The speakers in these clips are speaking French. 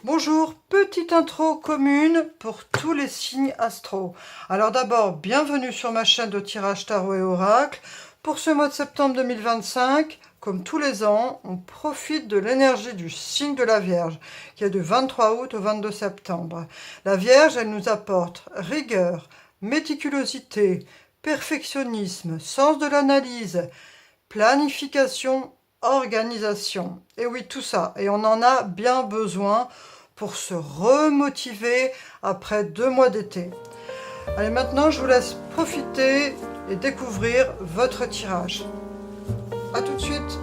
Bonjour, petite intro commune pour tous les signes astro. Alors d'abord, bienvenue sur ma chaîne de tirage tarot et oracle. Pour ce mois de septembre 2025, comme tous les ans, on profite de l'énergie du signe de la Vierge, qui est du 23 août au 22 septembre. La Vierge, elle nous apporte rigueur, méticulosité, perfectionnisme, sens de l'analyse, planification, organisation. Et oui, tout ça. Et on en a bien besoin pour se remotiver après 2 mois d'été. Allez, maintenant, je vous laisse profiter et découvrir votre tirage. A tout de suite.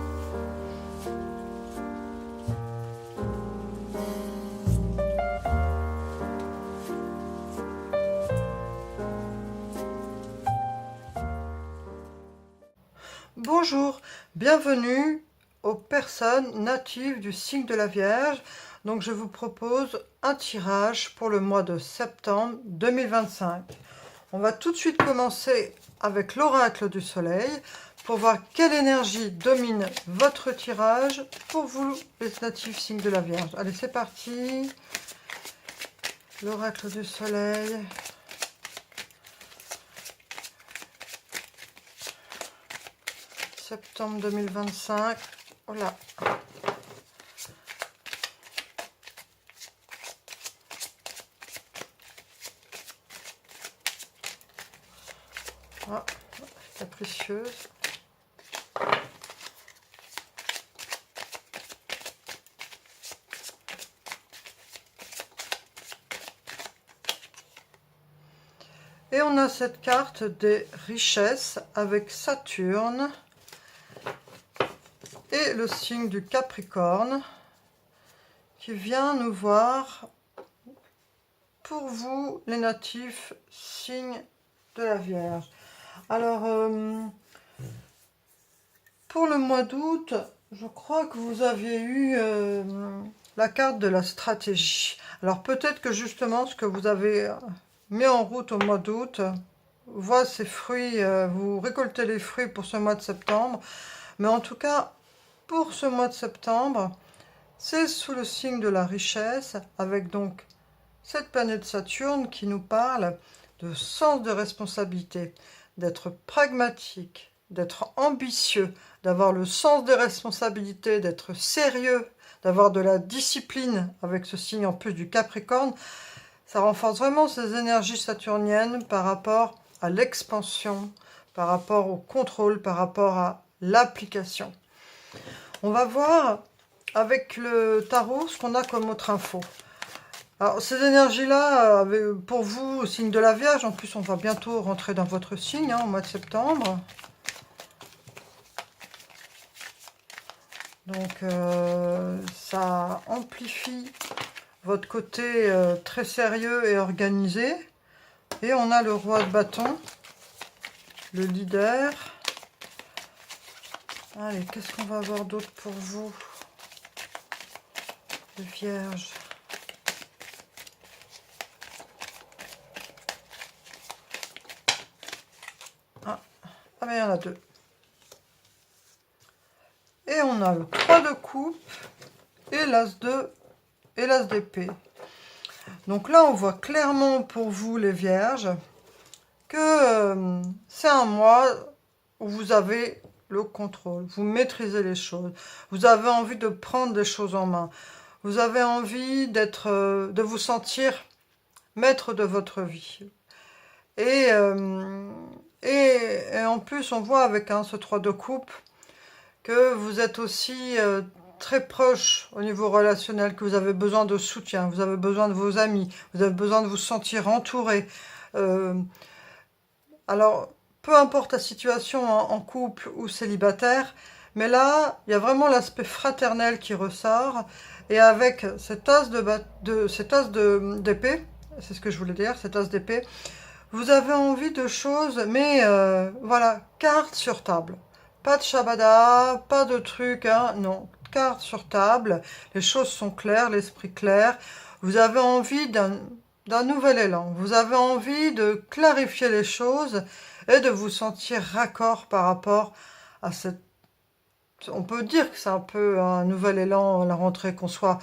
Bonjour, bienvenue aux personnes natives du signe de la Vierge. Donc je vous propose un tirage pour le mois de septembre 2025. On va tout de suite commencer avec l'oracle du soleil pour voir quelle énergie domine votre tirage pour vous, les natifs signes de la Vierge. Allez, c'est parti. L'oracle du soleil. Septembre 2025. Voilà. Ah, capricieuse. Et on a cette carte des richesses avec Saturne et le signe du Capricorne qui vient nous voir pour vous, les natifs signes de la Vierge. Alors, pour le mois d'août, je crois que vous aviez eu la carte de la stratégie. Alors, peut-être que justement, ce que vous avez mis en route au mois d'août voit ses fruits, vous récoltez les fruits pour ce mois de septembre. Mais en tout cas, pour ce mois de septembre, c'est sous le signe de la richesse, avec donc cette planète Saturne qui nous parle de sens de responsabilité, d'être pragmatique, d'être ambitieux, d'avoir le sens des responsabilités, d'être sérieux, d'avoir de la discipline avec ce signe en plus du Capricorne. Ça renforce vraiment ces énergies saturniennes par rapport à l'expansion, par rapport au contrôle, par rapport à l'application. On va voir avec le tarot ce qu'on a comme autre info. Alors, ces énergies-là, pour vous, signe de la Vierge, en plus on va bientôt rentrer dans votre signe, au mois de septembre. Donc, ça amplifie votre côté très sérieux et organisé. Et on a le roi de bâton, le leader. Allez, qu'est-ce qu'on va avoir d'autre pour vous, les Vierges? Ah, mais il y en a deux. Et on a le 3 de coupe et l'as d'épée. Donc là, on voit clairement pour vous, les Vierges, que c'est un mois où vous avez le contrôle, vous maîtrisez les choses, vous avez envie de prendre les choses en main, vous avez envie de vous sentir maître de votre vie. Et en plus, on voit avec ce 3 de coupe que vous êtes aussi très proche au niveau relationnel, que vous avez besoin de soutien, vous avez besoin de vos amis, vous avez besoin de vous sentir entouré. Alors, peu importe la situation en couple ou célibataire, mais là, il y a vraiment l'aspect fraternel qui ressort. Et avec cet as d'épée, c'est ce que je voulais dire, cet as d'épée, vous avez envie de choses, mais voilà, carte sur table. Pas de shabada, pas de trucs, hein, non, carte sur table, les choses sont claires, l'esprit clair. Vous avez envie d'un nouvel élan, vous avez envie de clarifier les choses et de vous sentir raccord par rapport à cette... On peut dire que c'est un peu un nouvel élan à la rentrée, qu'on soit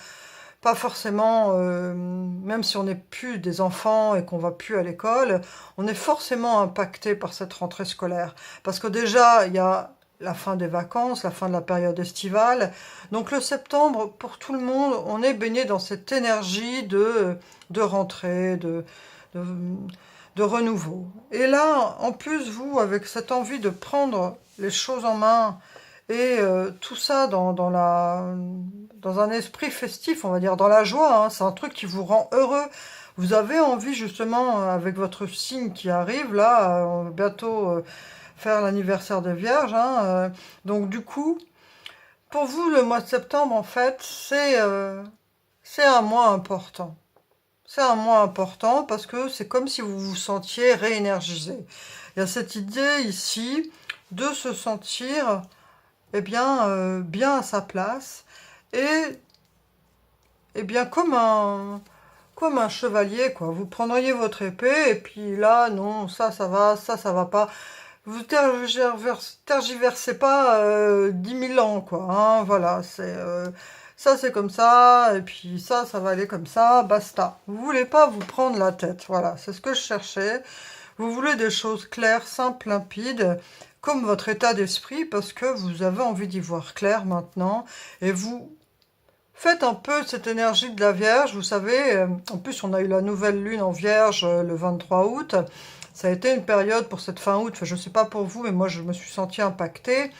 pas forcément, même si on n'est plus des enfants et qu'on va plus à l'école, on est forcément impacté par cette rentrée scolaire. Parce que déjà, il y a la fin des vacances, la fin de la période estivale. Donc le septembre, pour tout le monde, on est baigné dans cette énergie de rentrée, de, de renouveau. Et là, en plus, vous, avec cette envie de prendre les choses en main, et tout ça dans un esprit festif, on va dire, dans la joie, hein, c'est un truc qui vous rend heureux. Vous avez envie justement, avec votre signe qui arrive, là, bientôt faire l'anniversaire des Vierges, hein, donc du coup, pour vous, le mois de septembre, en fait, c'est un mois important. C'est un mois important parce que c'est comme si vous vous sentiez réénergisé. Il y a cette idée ici de se sentir bien à sa place et, bien comme un chevalier, quoi. Vous prendriez votre épée et puis là, non, ça va, ça va pas. Vous tergiversez pas 10 000 ans, quoi. Hein, voilà, ça c'est comme ça, et puis ça va aller comme ça, basta. Vous voulez pas vous prendre la tête, voilà, c'est ce que je cherchais. Vous voulez des choses claires, simples, limpides, comme votre état d'esprit, parce que vous avez envie d'y voir clair maintenant, et vous faites un peu cette énergie de la Vierge, vous savez, en plus on a eu la nouvelle lune en Vierge le 23 août, ça a été une période pour cette fin août, enfin, je ne sais pas pour vous, mais moi je me suis sentie impactée,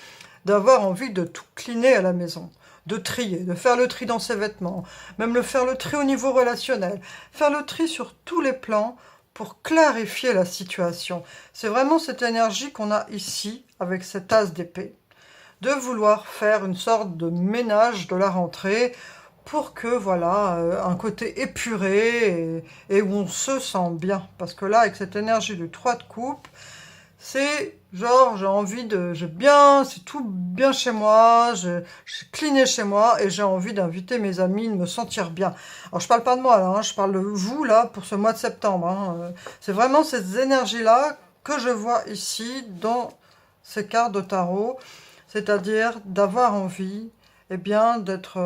d'avoir envie de tout cleaner à la maison, de trier, de faire le tri dans ses vêtements, même faire le tri au niveau relationnel, faire le tri sur tous les plans pour clarifier la situation. C'est vraiment cette énergie qu'on a ici avec cet as d'épée, de vouloir faire une sorte de ménage de la rentrée pour que, voilà, un côté épuré et où on se sent bien. Parce que là, avec cette énergie du 3 de coupe, c'est genre, c'est tout bien chez moi, j'ai cleané chez moi et j'ai envie d'inviter mes amis, de me sentir bien. Alors, je parle pas de moi là, hein, je parle de vous là pour ce mois de septembre. Hein. C'est vraiment ces énergies-là que je vois ici dans ces cartes de tarot, c'est-à-dire d'avoir envie, d'être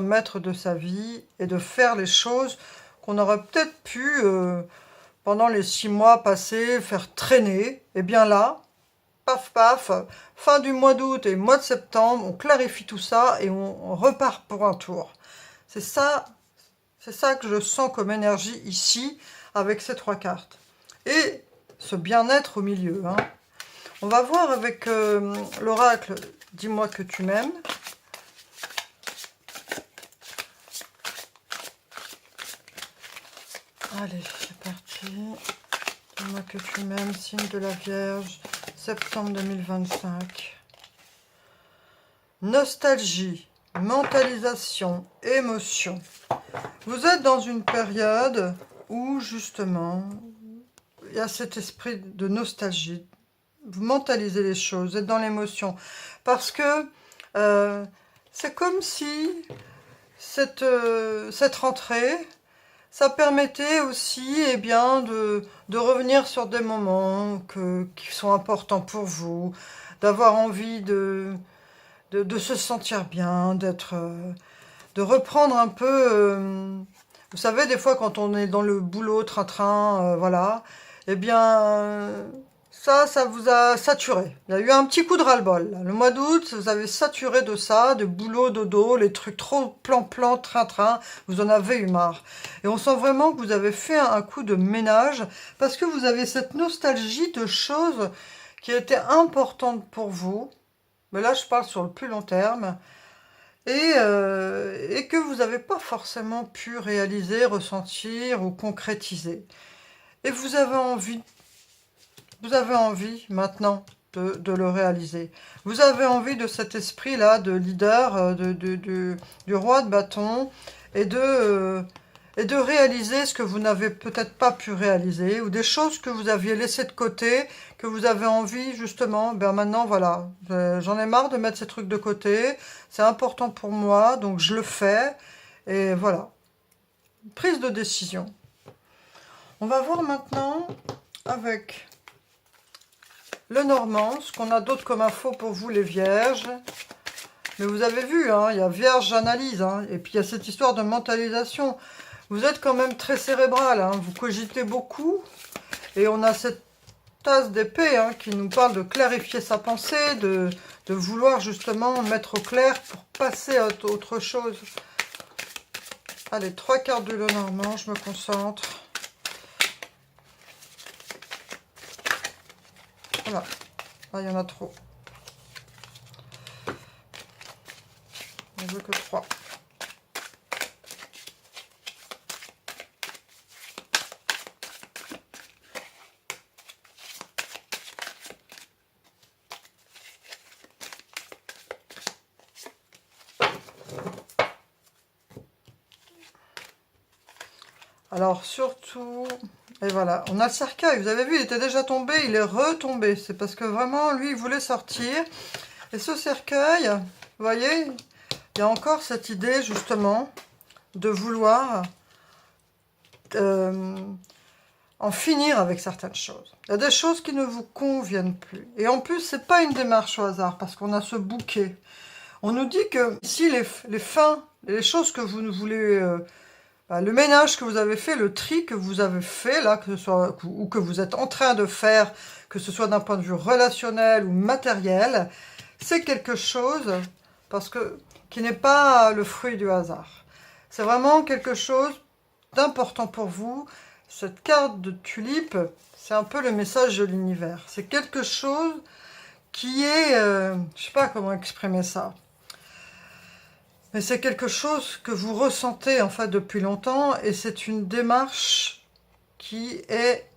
maître de sa vie et de faire les choses qu'on aurait peut-être pu pendant les 6 mois passés, faire traîner, et bien là, paf paf, fin du mois d'août et mois de septembre, on clarifie tout ça et on repart pour un tour. C'est ça que je sens comme énergie ici, avec ces 3 cartes. Et ce bien-être au milieu. Hein. On va voir avec l'oracle, dis-moi que tu m'aimes. Allez, c'est parti. Dis-moi que tu m'aimes, signe de la Vierge, septembre 2025. Nostalgie, mentalisation, émotion. Vous êtes dans une période où, justement, il y a cet esprit de nostalgie. Vous mentalisez les choses, vous êtes dans l'émotion. Parce que c'est comme si cette rentrée, ça permettait aussi de revenir sur des moments qui sont importants pour vous, d'avoir envie de se sentir bien, de reprendre un peu... vous savez, des fois, quand on est dans le boulot, train-train, voilà, ça vous a saturé. Il y a eu un petit coup de ras-le-bol. Le mois d'août, vous avez saturé de ça, de boulot, dodo, les trucs trop plan-plan, train-train, vous en avez eu marre. Et on sent vraiment que vous avez fait un coup de ménage, parce que vous avez cette nostalgie de choses qui étaient importantes pour vous, mais là je parle sur le plus long terme, et que vous n'avez pas forcément pu réaliser, ressentir ou concrétiser. Et vous avez envie maintenant de le réaliser. Vous avez envie de cet esprit-là de leader, du roi de bâton, et de réaliser ce que vous n'avez peut-être pas pu réaliser, ou des choses que vous aviez laissées de côté, que vous avez envie justement, maintenant voilà, j'en ai marre de mettre ces trucs de côté, c'est important pour moi, donc je le fais, et voilà. Prise de décision. On va voir maintenant avec le Normand, ce qu'on a d'autre comme info pour vous les Vierges. Mais vous avez vu, hein, il y a Vierge, j'analyse, hein, et puis il y a cette histoire de mentalisation. Vous êtes quand même très cérébral, hein, vous cogitez beaucoup, et on a cette tasse d'épée hein, qui nous parle de clarifier sa pensée, de vouloir justement mettre au clair pour passer à autre chose. Allez, 3 cartes du Lenormand, je me concentre. Voilà, là il y en a trop. On veut que 3. Alors surtout, et voilà, on a le cercueil, vous avez vu, il était déjà tombé, il est retombé. C'est parce que vraiment, lui, il voulait sortir. Et ce cercueil, vous voyez, il y a encore cette idée justement de vouloir en finir avec certaines choses. Il y a des choses qui ne vous conviennent plus. Et en plus, c'est pas une démarche au hasard, parce qu'on a ce bouquet. On nous dit que ici, les fins, les choses que vous ne voulez... le ménage que vous avez fait, le tri que vous avez fait, là, que ce soit, ou que vous êtes en train de faire, que ce soit d'un point de vue relationnel ou matériel, c'est quelque chose qui n'est pas le fruit du hasard. C'est vraiment quelque chose d'important pour vous. Cette carte de tulipe, c'est un peu le message de l'univers. C'est quelque chose qui est... je ne sais pas comment exprimer ça. Mais c'est quelque chose que vous ressentez en fait depuis longtemps et c'est une démarche qui est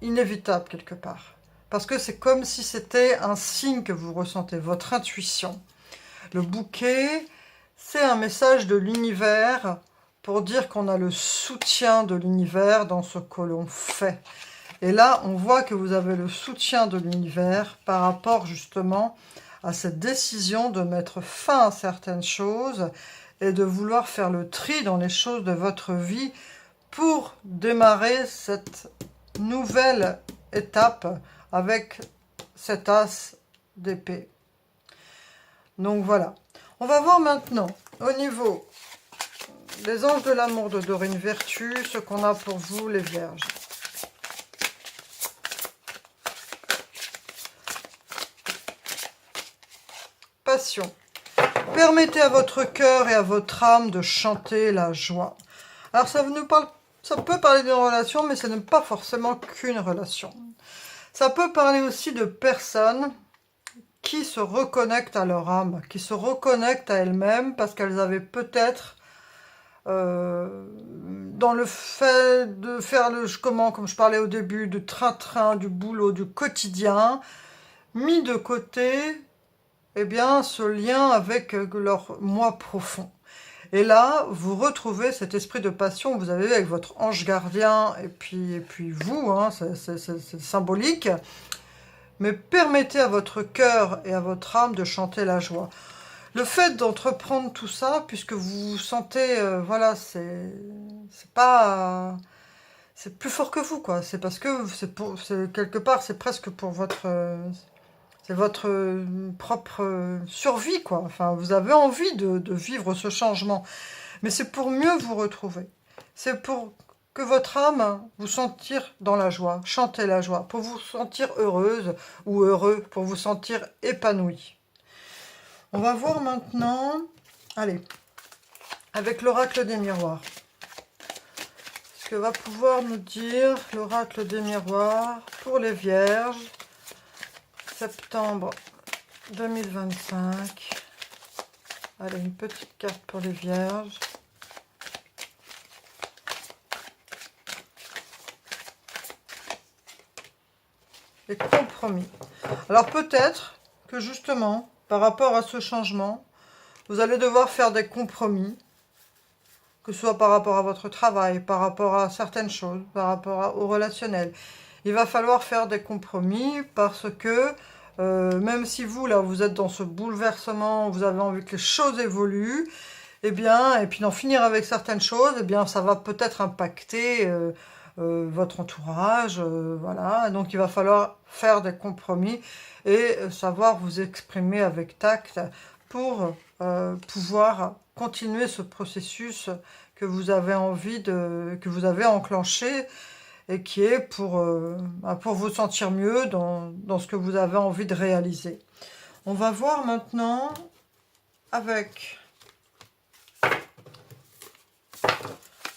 inévitable quelque part. Parce que c'est comme si c'était un signe que vous ressentez, votre intuition. Le bouquet, c'est un message de l'univers pour dire qu'on a le soutien de l'univers dans ce que l'on fait. Et là, on voit que vous avez le soutien de l'univers par rapport justement à cette décision de mettre fin à certaines choses et de vouloir faire le tri dans les choses de votre vie pour démarrer cette nouvelle étape avec cet as d'épée. Donc voilà. On va voir maintenant au niveau des anges de l'amour de Dorine Vertu, ce qu'on a pour vous les vierges. Passion. Permettez à votre cœur et à votre âme de chanter la joie. Alors ça peut parler d'une relation, mais ce n'est pas forcément qu'une relation. Ça peut parler aussi de personnes qui se reconnectent à leur âme, qui se reconnectent à elles-mêmes parce qu'elles avaient peut-être dans le fait de faire comme je parlais au début, du train-train, du boulot, du quotidien, mis de côté eh bien, ce lien avec leur moi profond. Et là, vous retrouvez cet esprit de passion que vous avez avec votre ange gardien et puis vous, hein, c'est symbolique. Mais permettez à votre cœur et à votre âme de chanter la joie. Le fait d'entreprendre tout ça, puisque vous vous sentez, voilà, c'est plus fort que vous, quoi. C'est parce que quelque part, c'est presque pour votre... c'est votre propre survie, quoi. Enfin, vous avez envie de vivre ce changement. Mais c'est pour mieux vous retrouver. C'est pour que votre âme vous sentir dans la joie, chanter la joie, pour vous sentir heureuse ou heureux, pour vous sentir épanoui. On va voir maintenant, allez, avec l'oracle des miroirs. Ce que va pouvoir nous dire l'oracle des miroirs pour les vierges. Septembre 2025. Allez, une petite carte pour les vierges. Les compromis. Alors peut-être que justement, par rapport à ce changement, vous allez devoir faire des compromis, que ce soit par rapport à votre travail, par rapport à certaines choses, par rapport au relationnel. Il va falloir faire des compromis parce que même si vous, là, vous êtes dans ce bouleversement, vous avez envie que les choses évoluent, eh bien, et puis d'en finir avec certaines choses, eh bien, ça va peut-être impacter votre entourage, voilà. Donc, il va falloir faire des compromis et savoir vous exprimer avec tact pour pouvoir continuer ce processus que vous avez que vous avez enclenché et qui est pour vous sentir mieux dans ce que vous avez envie de réaliser. On va voir maintenant avec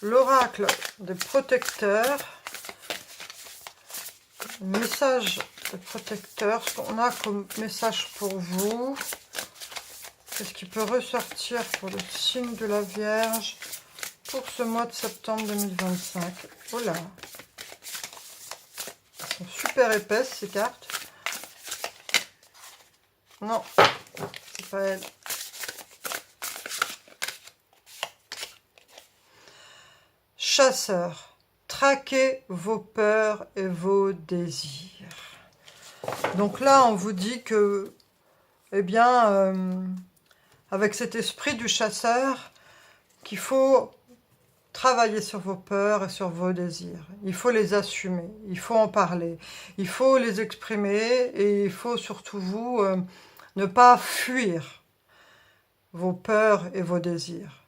l'oracle des protecteurs, message des protecteurs, ce qu'on a comme message pour vous. Qu'est-ce qui peut ressortir pour le signe de la Vierge pour ce mois de septembre 2025? Oh là, elles sont super épaisses ces cartes. Non, c'est pas elle. Chasseur, traquez vos peurs et vos désirs. Donc là, on vous dit que, eh bien, avec cet esprit du chasseur, qu'il faut travailler sur vos peurs et sur vos désirs. Il faut les assumer, il faut en parler, il faut les exprimer et il faut surtout ne pas fuir vos peurs et vos désirs.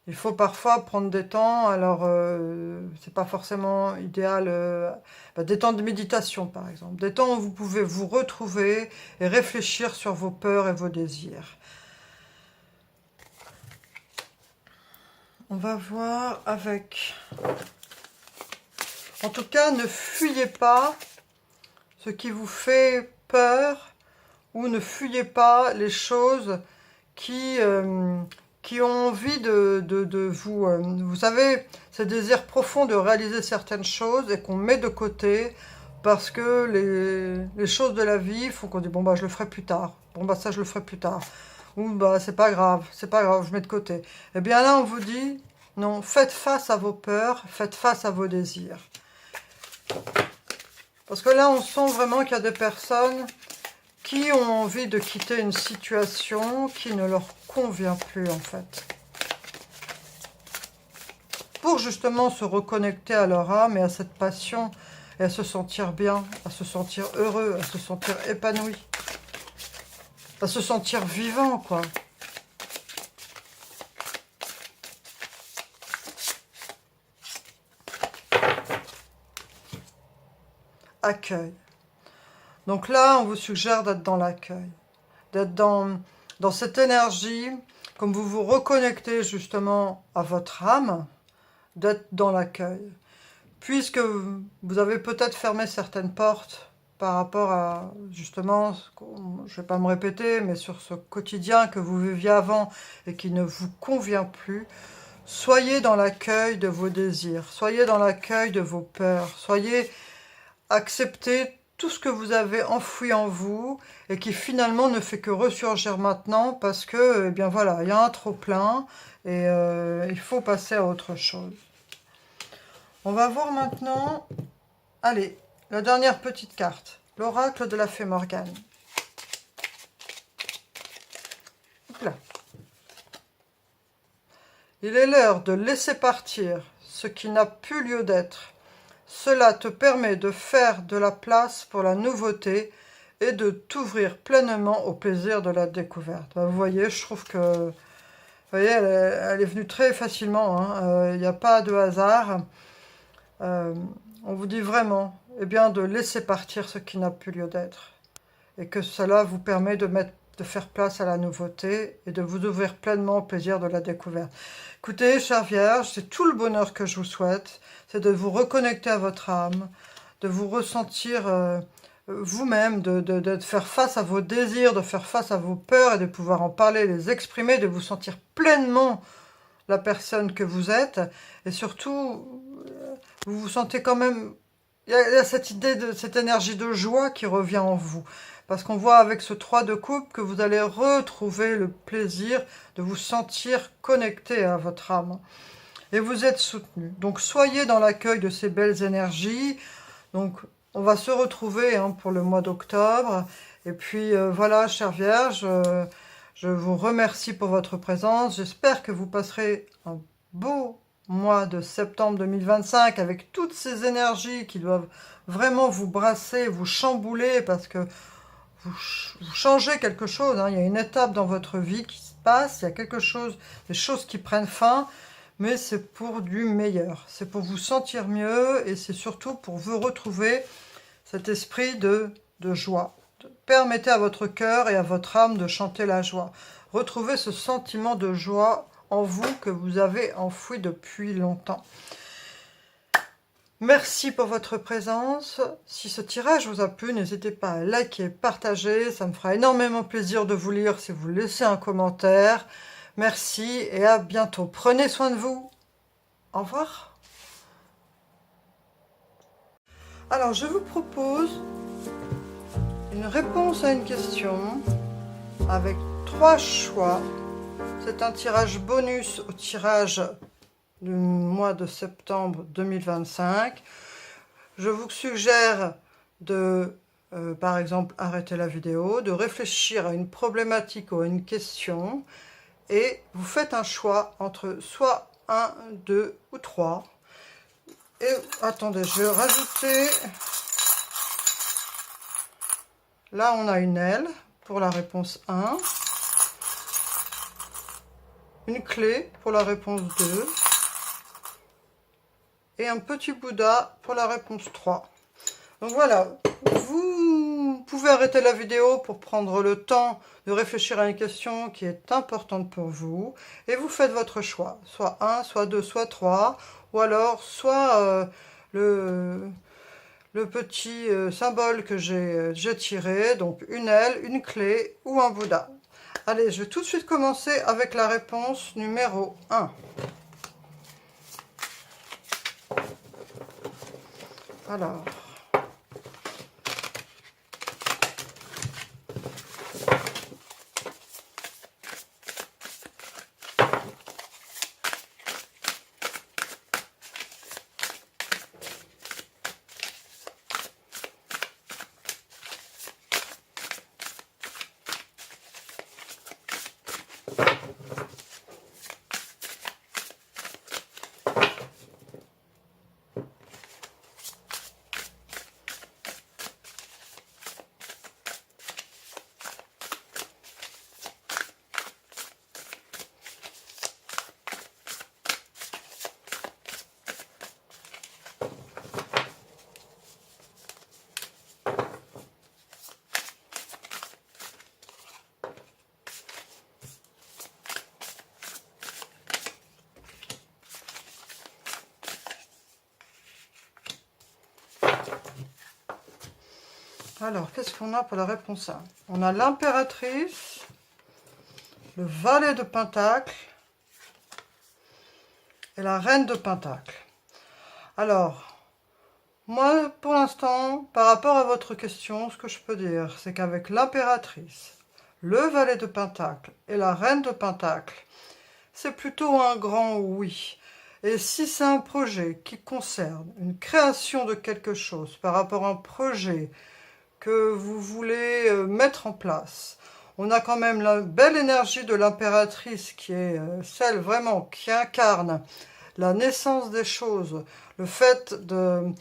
Il faut parfois prendre des temps, alors c'est pas forcément idéal, des temps de méditation par exemple, des temps où vous pouvez vous retrouver et réfléchir sur vos peurs et vos désirs. On va voir avec... En tout cas, ne fuyez pas ce qui vous fait peur ou ne fuyez pas les choses qui ont envie de vous... vous savez, ce désir profond de réaliser certaines choses et qu'on met de côté parce que les choses de la vie font qu'on dit « bon bah je le ferai plus tard, bon bah ça je le ferai plus tard ». Ou bah c'est pas grave, je mets de côté. Eh bien là on vous dit, non, faites face à vos peurs, faites face à vos désirs. Parce que là on sent vraiment qu'il y a des personnes qui ont envie de quitter une situation qui ne leur convient plus en fait. Pour justement se reconnecter à leur âme et à cette passion, et à se sentir bien, à se sentir heureux, à se sentir épanoui. À se sentir vivant, quoi. Accueil. Donc là, on vous suggère d'être dans l'accueil. D'être dans cette énergie, comme vous vous reconnectez justement à votre âme, d'être dans l'accueil. Puisque vous avez peut-être fermé certaines portes par rapport à, justement, je ne vais pas me répéter, mais sur ce quotidien que vous viviez avant et qui ne vous convient plus, soyez dans l'accueil de vos désirs, soyez dans l'accueil de vos peurs, acceptez tout ce que vous avez enfoui en vous et qui finalement ne fait que ressurgir maintenant parce que, eh bien voilà, il y a un trop-plein et il faut passer à autre chose. On va voir maintenant, allez, la dernière petite carte, l'oracle de la fée Morgane. Là. Il est l'heure de laisser partir ce qui n'a plus lieu d'être. Cela te permet de faire de la place pour la nouveauté et de t'ouvrir pleinement au plaisir de la découverte. Vous voyez, je trouve que vous voyez, elle est venue très facilement. Hein. Il n'y a pas de hasard. On vous dit vraiment de laisser partir ce qui n'a plus lieu d'être. Et que cela vous permet de faire place à la nouveauté et de vous ouvrir pleinement au plaisir de la découverte. Écoutez, chère Vierge, c'est tout le bonheur que je vous souhaite, c'est de vous reconnecter à votre âme, de vous ressentir vous-même, de faire face à vos désirs, de faire face à vos peurs et de pouvoir en parler, les exprimer, de vous sentir pleinement la personne que vous êtes. Et surtout, vous vous sentez quand même... Il y a cette idée, cette énergie de joie qui revient en vous. Parce qu'on voit avec ce 3 de coupe que vous allez retrouver le plaisir de vous sentir connecté à votre âme. Et vous êtes soutenu. Donc soyez dans l'accueil de ces belles énergies. Donc on va se retrouver pour le mois d'octobre. Et puis voilà, chère Vierge, je vous remercie pour votre présence. J'espère que vous passerez un beau mois de septembre 2025 avec toutes ces énergies qui doivent vraiment vous brasser, vous chambouler parce que vous changez quelque chose, hein. Il y a une étape dans votre vie qui se passe, il y a quelque chose, des choses qui prennent fin, mais c'est pour du meilleur. C'est pour vous sentir mieux et c'est surtout pour vous retrouver cet esprit de joie. Permettez à votre cœur et à votre âme de chanter la joie. Retrouvez ce sentiment de joie en vous que vous avez enfoui depuis longtemps. Merci pour votre présence. Si ce tirage vous a plu, n'hésitez pas à liker, partager. Ça me fera énormément plaisir de vous lire si vous laissez un commentaire. Merci et à bientôt. Prenez soin de vous. Au revoir. Alors, je vous propose une réponse à une question avec 3 choix. C'est un tirage bonus au tirage du mois de septembre 2025. Je vous suggère de, par exemple, arrêter la vidéo, de réfléchir à une problématique ou à une question, et vous faites un choix entre soit 1, 2 ou 3. Et attendez, je vais rajouter... Là, on a une aile pour la réponse 1, une clé pour la réponse 2, et un petit Bouddha pour la réponse 3. Donc voilà, vous pouvez arrêter la vidéo pour prendre le temps de réfléchir à une question qui est importante pour vous, et vous faites votre choix, soit 1, soit 2, soit 3, ou alors soit le petit symbole que j'ai tiré, donc une aile, une clé ou un Bouddha. Allez, je vais tout de suite commencer avec la réponse numéro 1. Alors, qu'est-ce qu'on a pour la réponse 1? On a l'impératrice, le valet de Pentacle et la reine de Pentacle. Alors, moi, pour l'instant, par rapport à votre question, ce que je peux dire, c'est qu'avec l'impératrice, le valet de Pentacle et la reine de Pentacle, c'est plutôt un grand oui. Et si c'est un projet qui concerne une création de quelque chose par rapport à un projet que vous voulez mettre en place, on a quand même la belle énergie de l'impératrice qui est celle vraiment qui incarne la naissance des choses, le fait de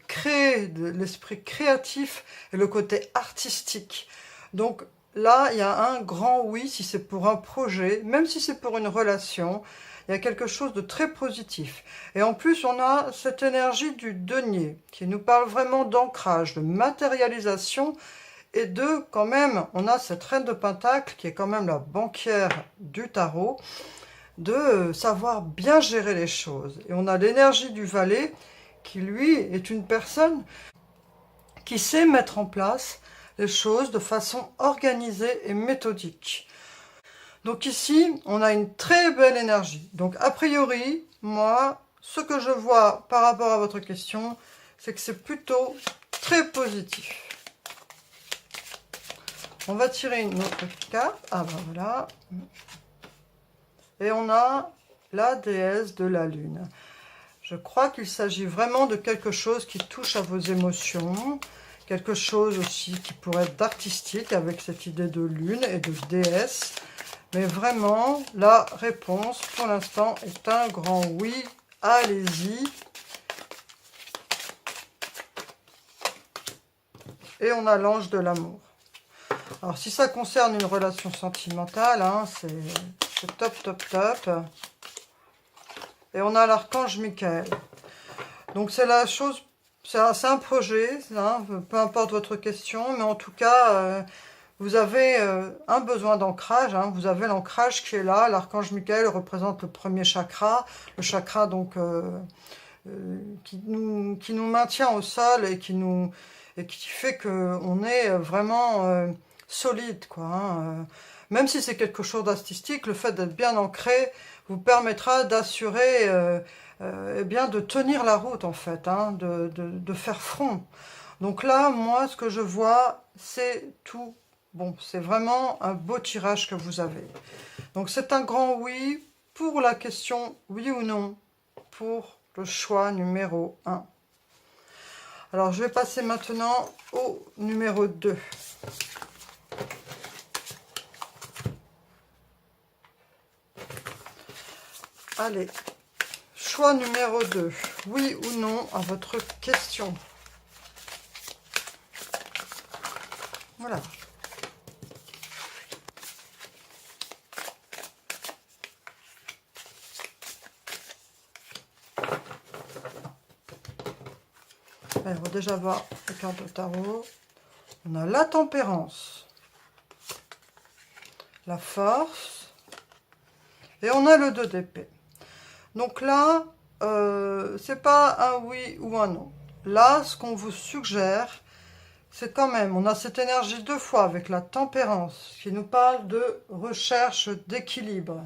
créer, de l'esprit créatif et le côté artistique. Donc là, il y a un grand oui si c'est pour un projet, même si c'est pour une relation, il y a quelque chose de très positif. Et en plus, on a cette énergie du denier qui nous parle vraiment d'ancrage, de matérialisation et de, quand même, on a cette reine de Pentacle qui est quand même la banquière du tarot, de savoir bien gérer les choses. Et on a l'énergie du valet qui, lui, est une personne qui sait mettre en place les choses de façon organisée et méthodique. Donc ici, on a une très belle énergie. Donc a priori, moi, ce que je vois par rapport à votre question, c'est que c'est plutôt très positif. On va tirer une autre carte. Ah ben voilà. Et on a la déesse de la lune. Je crois qu'il s'agit vraiment de quelque chose qui touche à vos émotions. Quelque chose aussi qui pourrait être d'artistique avec cette idée de lune et de déesse. Mais vraiment, la réponse pour l'instant est un grand oui. Allez-y. Et on a l'ange de l'amour. Alors, si ça concerne une relation sentimentale, hein, c'est top, top, top. Et on a l'archange Michael. Donc, c'est la chose, c'est un projet, hein, peu importe votre question, mais en tout cas, vous avez un besoin d'ancrage, hein, vous avez l'ancrage qui est là. L'archange Michael représente le premier chakra, le chakra donc qui nous maintient au sol et qui fait qu'on est vraiment solide, quoi. Hein. Même si c'est quelque chose d'artistique, le fait d'être bien ancré vous permettra d'assurer, eh bien, de tenir la route, en fait, hein, de faire front. Donc là, moi, ce que je vois, c'est tout. Bon, c'est vraiment un beau tirage que vous avez. Donc c'est un grand oui pour la question oui ou non pour le choix numéro 1. Alors, je vais passer maintenant au numéro 2. Allez, choix numéro 2. Oui ou non à votre question. Voilà. On va déjà voir les cartes de tarot. On a la tempérance, la force, et on a le 2 d'épée. Donc là, c'est pas un oui ou un non. Là, ce qu'on vous suggère, c'est quand même, on a cette énergie 2 fois avec la tempérance, qui nous parle de recherche d'équilibre.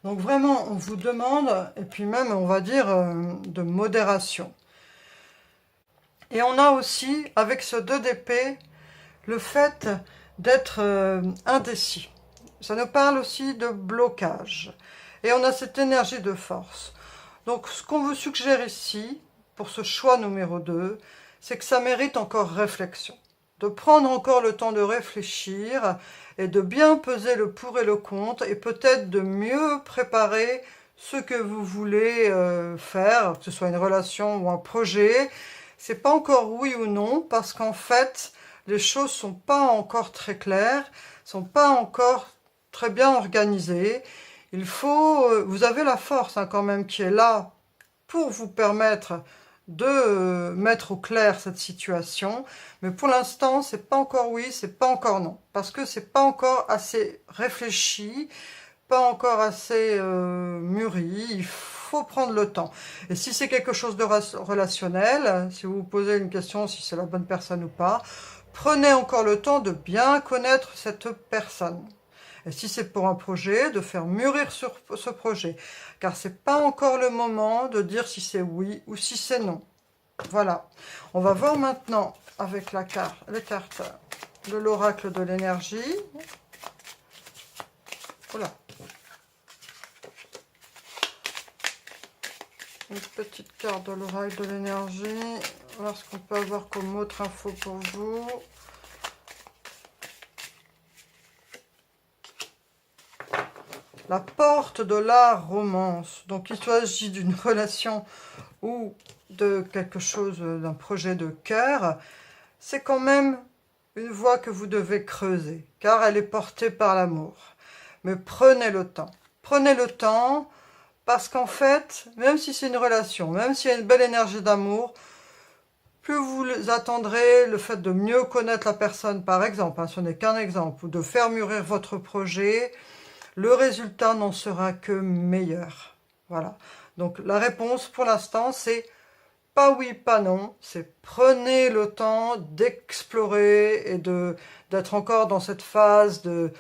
Donc vraiment, on vous demande, et puis même, on va dire, de modération. Et on a aussi, avec ce 2 d'épée, le fait d'être indécis. Ça nous parle aussi de blocage. Et on a cette énergie de force. Donc, ce qu'on vous suggère ici, pour ce choix numéro 2, c'est que ça mérite encore réflexion. De prendre encore le temps de réfléchir et de bien peser le pour et le contre, et peut-être de mieux préparer ce que vous voulez faire, que ce soit une relation ou un projet. C'est pas encore oui ou non, parce qu'en fait, les choses sont pas encore très claires, sont pas encore très bien organisées. Il faut, vous avez la force hein, quand même qui est là pour vous permettre de mettre au clair cette situation, mais pour l'instant, c'est pas encore oui, c'est pas encore non, parce que c'est pas encore assez réfléchi, pas encore assez mûri, il faut prendre le temps. Et si c'est quelque chose de relationnel, si vous vous posez une question, si c'est la bonne personne ou pas, prenez encore le temps de bien connaître cette personne. Et si c'est pour un projet, de faire mûrir sur ce projet. Car c'est pas encore le moment de dire si c'est oui ou si c'est non. Voilà. On va voir maintenant avec les cartes de l'oracle de l'énergie. Voilà. Une petite carte de l'oracle de l'énergie. Voir ce qu'on peut avoir comme autre info pour vous. La porte de la romance. Donc, il s'agit d'une relation ou de quelque chose, d'un projet de cœur. C'est quand même une voie que vous devez creuser, car elle est portée par l'amour. Mais prenez le temps. Prenez le temps, parce qu'en fait, même si c'est une relation, même s'il y a une belle énergie d'amour, plus vous attendrez le fait de mieux connaître la personne, par exemple, hein, ce n'est qu'un exemple, ou de faire mûrir votre projet, le résultat n'en sera que meilleur. Voilà. Donc la réponse pour l'instant, c'est pas oui, pas non. C'est prenez le temps d'explorer et d'être encore dans cette phase de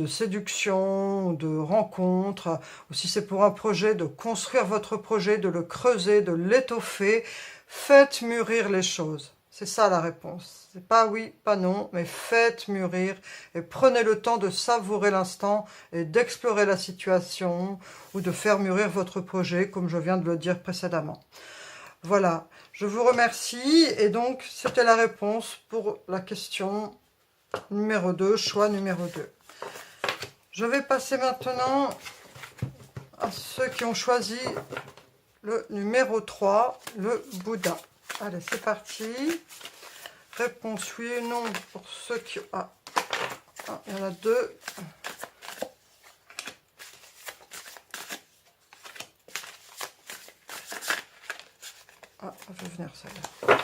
séduction, de rencontre. Ou si c'est pour un projet, de construire votre projet, de le creuser, de l'étoffer. Faites mûrir les choses. C'est ça la réponse. C'est pas oui, pas non, mais faites mûrir et prenez le temps de savourer l'instant et d'explorer la situation ou de faire mûrir votre projet, comme je viens de le dire précédemment. Voilà, je vous remercie et donc c'était la réponse pour la question numéro 2, choix numéro 2. Je vais passer maintenant à ceux qui ont choisi le numéro 3, le Bouddha. Allez, c'est parti. Réponse oui ou non pour ceux qui... Ah, Ah, il y en a deux. Ah, je vais venir celle-là.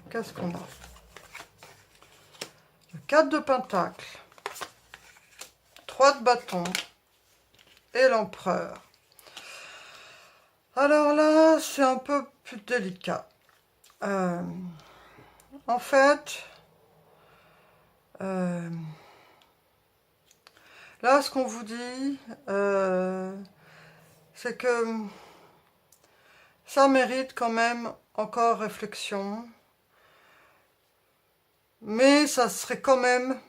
Qu'est-ce qu'on a? Le 4 de pentacle, 3 de bâton et l'empereur. Alors là, c'est un peu plus délicat. En fait, là, ce qu'on vous dit, c'est que ça mérite quand même encore réflexion. Mais ça serait quand même,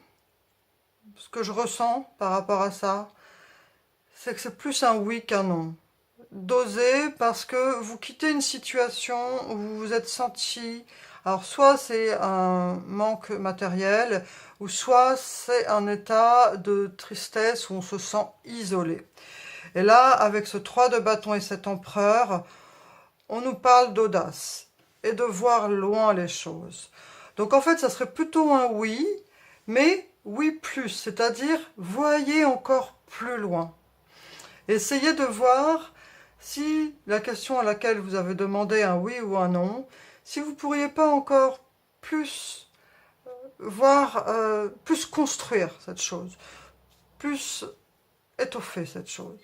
ce que je ressens par rapport à ça, c'est que c'est plus un oui qu'un non. D'oser parce que vous quittez une situation où vous vous êtes senti, alors soit c'est un manque matériel, ou soit c'est un état de tristesse où on se sent isolé. Et là, avec ce 3 de bâton et cet empereur, on nous parle d'audace et de voir loin les choses. Donc en fait, ça serait plutôt un oui, mais oui plus, c'est-à-dire voyez encore plus loin. Essayez de voir si la question à laquelle vous avez demandé un oui ou un non, si vous ne pourriez pas encore plus voir, plus construire cette chose, plus étoffer cette chose.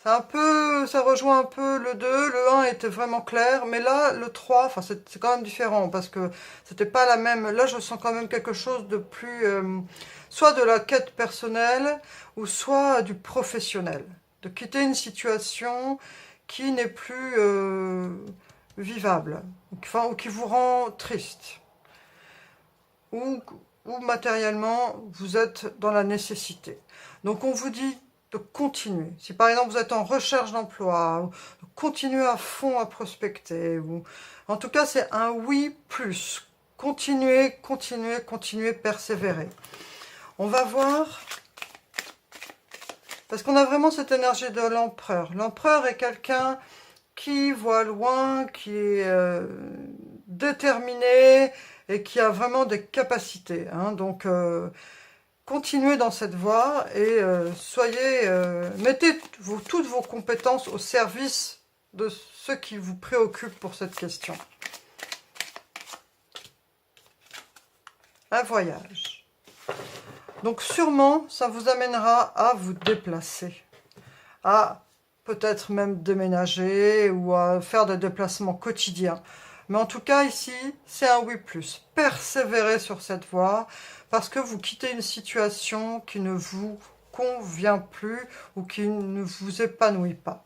C'est un peu, ça rejoint un peu le 2, le 1 était vraiment clair, mais là, le 3, enfin c'est quand même différent, parce que c'était pas la même, là je sens quand même quelque chose de plus, soit de la quête personnelle, ou soit du professionnel. De quitter une situation qui n'est plus vivable, enfin, ou qui vous rend triste, ou matériellement vous êtes dans la nécessité. Donc on vous dit de continuer. Si par exemple vous êtes en recherche d'emploi, continuez à fond à prospecter, ou en tout cas c'est un oui plus. Continuez, continuez, continuez, persévérer. On va voir, parce qu'on a vraiment cette énergie de l'empereur. L'empereur est quelqu'un qui voit loin, qui est déterminé et qui a vraiment des capacités. Hein. Donc, continuez dans cette voie et mettez toutes vos compétences au service de ce qui vous préoccupe pour cette question. Un voyage. Donc sûrement, ça vous amènera à vous déplacer, à peut-être même déménager ou à faire des déplacements quotidiens. Mais en tout cas, ici, c'est un oui plus. Persévérez sur cette voie parce que vous quittez une situation qui ne vous convient plus ou qui ne vous épanouit pas.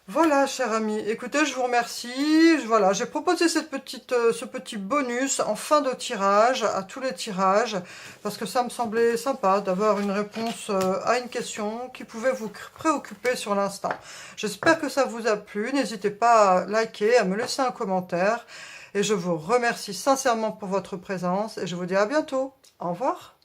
Voilà, cher ami. Écoutez, je vous remercie. Voilà, j'ai proposé ce petit bonus en fin de tirage, à tous les tirages, parce que ça me semblait sympa d'avoir une réponse à une question qui pouvait vous préoccuper sur l'instant. J'espère que ça vous a plu. N'hésitez pas à liker, à me laisser un commentaire. Et je vous remercie sincèrement pour votre présence et je vous dis à bientôt. Au revoir.